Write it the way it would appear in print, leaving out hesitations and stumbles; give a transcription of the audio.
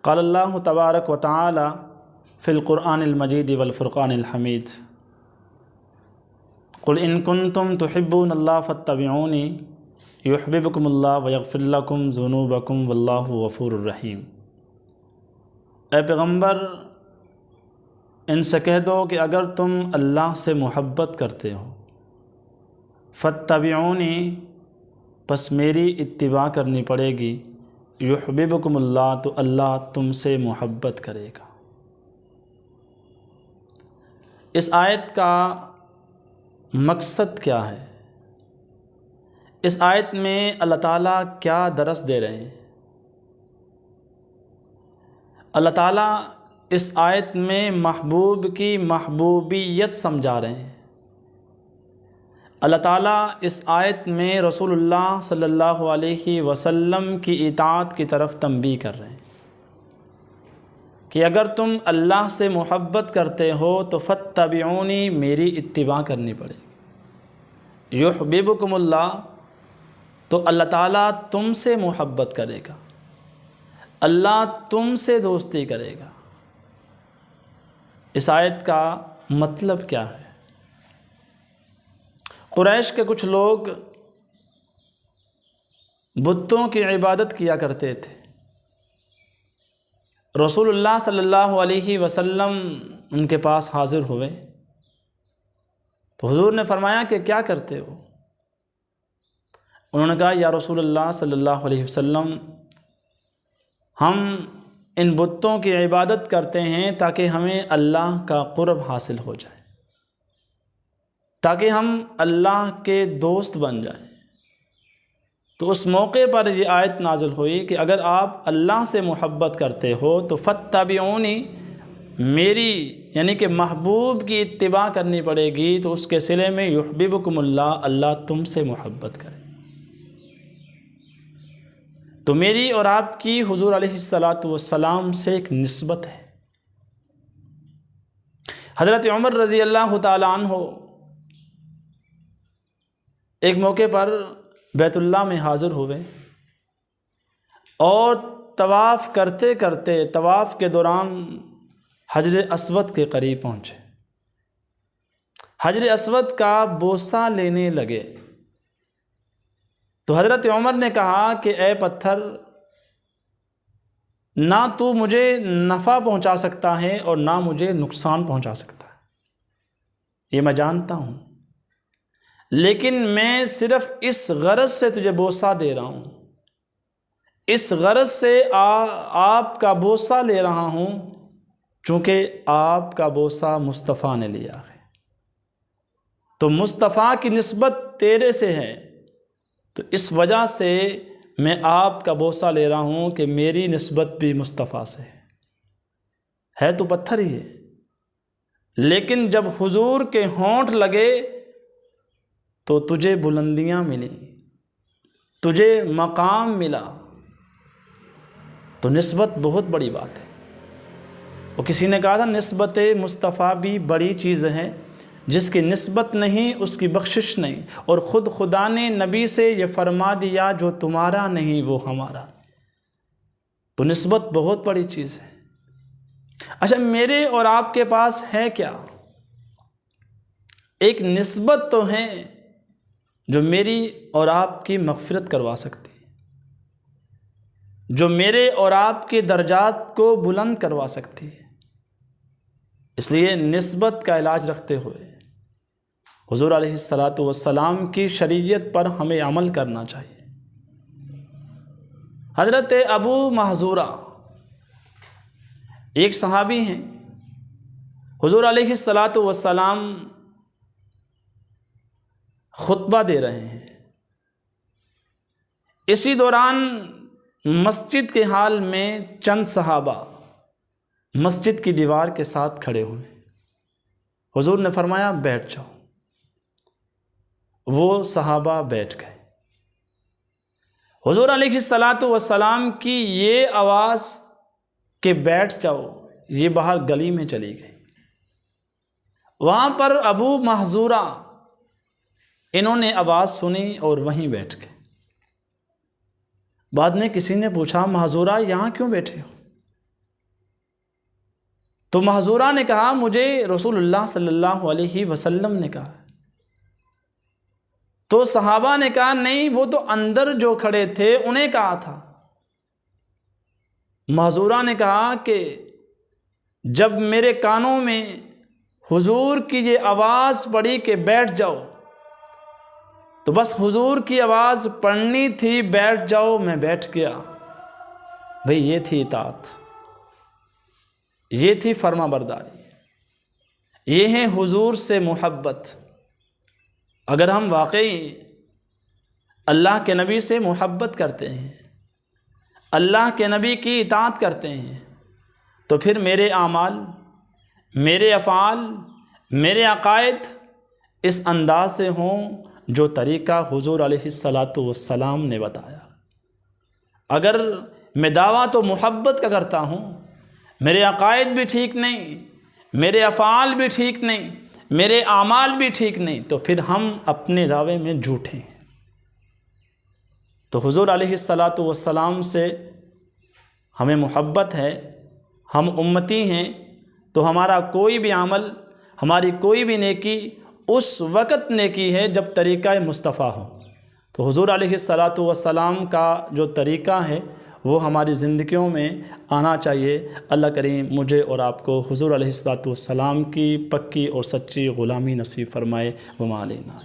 قال اللہ تبارک و تعالی فی القرآن المجید والفرقان الحمید قل ان کنتم تحبون اللہ فاتبعونی یحببکم اللہ ویغفر لکم ذنوبکم واللہ غفور الرحیم۔ اے پیغمبر، ان سے کہہ دو کہ اگر تم اللہ سے محبت کرتے ہو فاتبعونی، پس میری اتباع کرنی پڑے گی، یحببکم اللہ، تو اللہ تم سے محبت کرے گا۔ اس آیت کا مقصد کیا ہے؟ اس آیت میں اللہ تعالیٰ کیا درس دے رہے ہیں؟ اللہ تعالیٰ اس آیت میں محبوب کی محبوبیت سمجھا رہے ہیں۔ اللہ تعالیٰ اس آیت میں رسول اللہ صلی اللہ علیہ وسلم کی اطاعت کی طرف تنبیہ کر رہے ہیں کہ اگر تم اللہ سے محبت کرتے ہو تو فاتبعونی، میری اتباع کرنی پڑے گی، یحببکم اللہ، تو اللہ تعالیٰ تم سے محبت کرے گا، اللہ تم سے دوستی کرے گا۔ اس آیت کا مطلب کیا ہے؟ قریش کے کچھ لوگ بتوں کی عبادت کیا کرتے تھے۔ رسول اللہ صلی اللہ علیہ وسلم ان کے پاس حاضر ہوئے تو حضور نے فرمایا کہ کیا کرتے ہو؟ انہوں نے کہا یا رسول اللہ صلی اللہ علیہ وسلم، ہم ان بتوں کی عبادت کرتے ہیں تاکہ ہمیں اللہ کا قرب حاصل ہو جائے، تاکہ ہم اللہ کے دوست بن جائیں۔ تو اس موقع پر یہ آیت نازل ہوئی کہ اگر آپ اللہ سے محبت کرتے ہو تو فاتبعونی، میری یعنی کہ محبوب کی اتباع کرنی پڑے گی، تو اس کے صلے میں یحببکم اللہ، اللہ تم سے محبت کرے۔ تو میری اور آپ کی حضور علیہ الصلاۃ سے ایک نسبت ہے۔ حضرت عمر رضی اللہ تعالیٰ عنہ ایک موقع پر بیت اللہ میں حاضر ہوئے اور طواف کرتے کرتے طواف کے دوران حجر اسود کے قریب پہنچے، حجر اسود کا بوسہ لینے لگے تو حضرت عمر نے کہا کہ اے پتھر، نہ تو مجھے نفع پہنچا سکتا ہے اور نہ مجھے نقصان پہنچا سکتا ہے، یہ میں جانتا ہوں، لیکن میں صرف اس غرض سے تجھے بوسہ دے رہا ہوں، اس غرض سے آپ کا بوسہ لے رہا ہوں چونکہ آپ کا بوسہ مصطفیٰ نے لیا ہے، تو مصطفیٰ کی نسبت تیرے سے ہے، تو اس وجہ سے میں آپ کا بوسہ لے رہا ہوں کہ میری نسبت بھی مصطفیٰ سے ہے تو پتھر ہی ہے، لیکن جب حضور کے ہونٹ لگے تو تجھے بلندیاں ملی، تجھے مقام ملا، تو نسبت بہت بڑی بات ہے۔ وہ کسی نے کہا تھا نسبت مصطفیٰ بھی بڑی چیز ہے، جس کی نسبت نہیں اس کی بخشش نہیں، اور خود خدا نے نبی سے یہ فرما دیا جو تمہارا نہیں وہ ہمارا، تو نسبت بہت بڑی چیز ہے۔ اچھا، میرے اور آپ کے پاس ہے کیا؟ ایک نسبت تو ہے جو میری اور آپ کی مغفرت کروا سکتی ہے، جو میرے اور آپ کے درجات کو بلند کروا سکتی ہے۔ اس لیے نسبت کا علاج رکھتے ہوئے حضور علیہ السلام کی شریعت پر ہمیں عمل کرنا چاہیے۔ حضرت ابو محذورہ ایک صحابی ہیں، حضور علیہ السلام خطبہ دے رہے ہیں، اسی دوران مسجد کے حال میں چند صحابہ مسجد کی دیوار کے ساتھ کھڑے ہوئے، حضور نے فرمایا بیٹھ جاؤ، وہ صحابہ بیٹھ گئے۔ حضور علیہ السلام کی یہ آواز کہ بیٹھ جاؤ، یہ باہر گلی میں چلی گئی۔ وہاں پر ابو محذورہ انہوں نے آواز سنی اور وہیں بیٹھ گئے۔ بعد میں کسی نے پوچھا محذورہ یہاں کیوں بیٹھے ہو؟ تو محظورہ نے کہا مجھے رسول اللہ صلی اللہ علیہ وسلم نے کہا۔ تو صحابہ نے کہا نہیں، وہ تو اندر جو کھڑے تھے انہیں کہا تھا۔ محظورہ نے کہا کہ جب میرے کانوں میں حضور کی یہ آواز پڑی کہ بیٹھ جاؤ، تو بس حضور کی آواز پڑھنی تھی بیٹھ جاؤ، میں بیٹھ گیا۔ بھئی یہ تھی اطاعت، یہ تھی فرما برداری، یہ ہے حضور سے محبت۔ اگر ہم واقعی اللہ کے نبی سے محبت کرتے ہیں، اللہ کے نبی کی اطاعت کرتے ہیں، تو پھر میرے اعمال، میرے افعال، میرے عقائد اس انداز سے ہوں جو طریقہ حضور علیہ الصلاۃ نے بتایا۔ اگر میں دعویٰ تو محبت کا کرتا ہوں، میرے عقائد بھی ٹھیک نہیں، میرے افعال بھی ٹھیک نہیں، میرے اعمال بھی ٹھیک نہیں، تو پھر ہم اپنے دعوے میں جھوٹے ہیں۔ تو حضور علیہ الصلاۃ سے ہمیں محبت ہے، ہم امتی ہیں، تو ہمارا کوئی بھی عمل، ہماری کوئی بھی نیکی اس وقت نیکی ہے جب طریقہ مصطفیٰ ہو۔ تو حضور علیہ الصلاۃ کا جو طریقہ ہے وہ ہماری زندگیوں میں آنا چاہیے۔ اللہ کریم مجھے اور آپ کو حضور علیہ الصلاۃ کی پکی اور سچی غلامی نصیب فرمائے۔ وما علینا۔